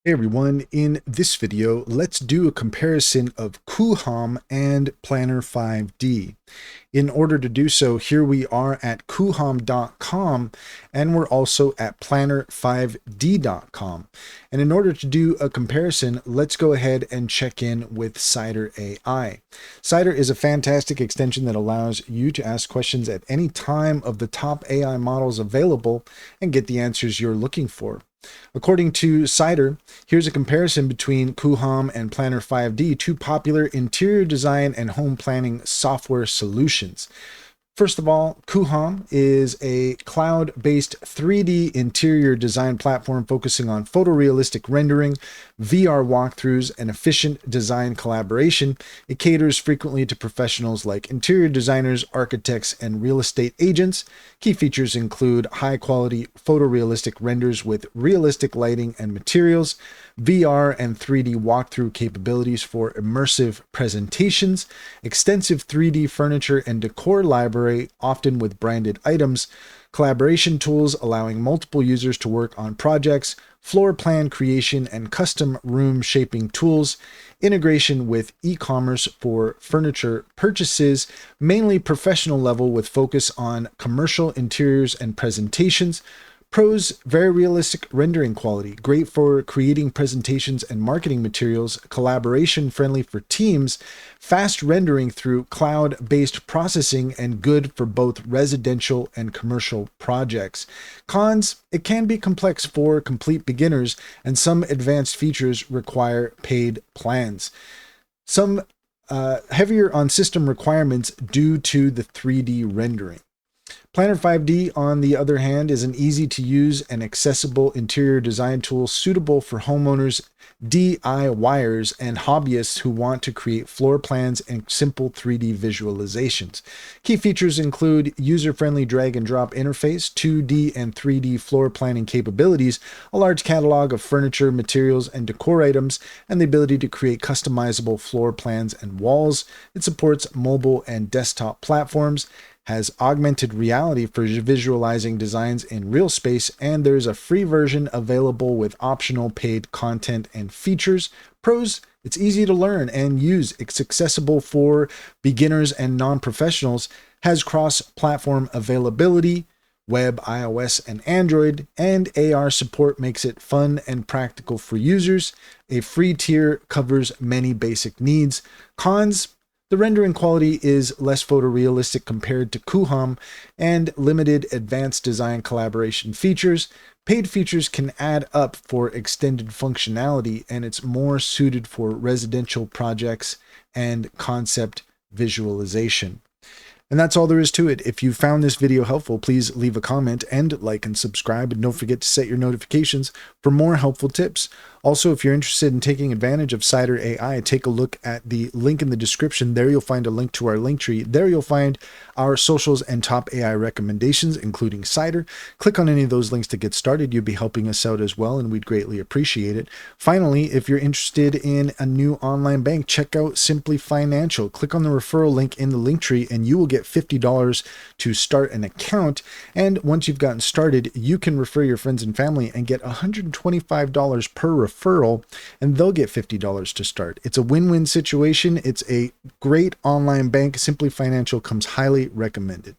Hey everyone, in this video, let's do a comparison of Coohom and Planner 5D. In order to do so, here we are at Coohom.com and we're also at Planner5D.com. And in order to do a comparison, let's go ahead and check in with Cider AI. Cider is a fantastic extension that allows you to ask questions at any time of the top AI models available and get the answers you're looking for. According to Cider, here's a comparison between Coohom and Planner 5D, two popular interior design and home planning software solutions. First of all, Coohom is a cloud-based 3D interior design platform focusing on photorealistic rendering, VR walkthroughs, and efficient design collaboration. It caters frequently to professionals like interior designers, architects, and real estate agents. Key features include high-quality photorealistic renders with realistic lighting and materials, VR and 3D walkthrough capabilities for immersive presentations, extensive 3D furniture and decor library, often with branded items, collaboration tools allowing multiple users to work on projects, floor plan creation and custom room shaping tools, integration with e-commerce for furniture purchases, mainly professional level with focus on commercial interiors and presentations. Pros: very realistic rendering quality, great for creating presentations and marketing materials, collaboration friendly for teams, fast rendering through cloud-based processing, and good for both residential and commercial projects. Cons: it can be complex for complete beginners, and some advanced features require paid plans. Some heavier on system requirements due to the 3D rendering. Planner 5D, on the other hand, is an easy-to-use and accessible interior design tool suitable for homeowners, DIYers, and hobbyists who want to create floor plans and simple 3D visualizations. Key features include user-friendly drag-and-drop interface, 2D and 3D floor planning capabilities, a large catalog of furniture, materials, and decor items, and the ability to create customizable floor plans and walls. It supports mobile and desktop platforms, has augmented reality for visualizing designs in real space, and there's a free version available with optional paid content and features. Pros: it's easy to learn and use. It's accessible for beginners and non-professionals, has cross-platform availability, web, iOS, and Android, and AR support makes it fun and practical for users. A free tier covers many basic needs. Cons: the rendering quality is less photorealistic compared to Coohom and limited advanced design collaboration features. Paid features can add up for extended functionality, and it's more suited for residential projects and concept visualization. And that's all there is to it. If you found this video helpful, please leave a comment and like and subscribe, and don't forget to set your notifications for more helpful tips. Also, if you're interested in taking advantage of Cider AI, take a look at the link in the description. There you'll find a link to our link tree. There you'll find our socials and top AI recommendations, including Cider. Click on any of those links to get started. You'd be helping us out as well, and we'd greatly appreciate it. Finally, if you're interested in a new online bank, check out Simply Financial. Click on the referral link in the link tree, and you will get $50 to start an account. And once you've gotten started, you can refer your friends and family and get $125 per referral, and they'll get $50 to start. It's a win-win situation. It's a great online bank. Simply Financial comes highly recommended.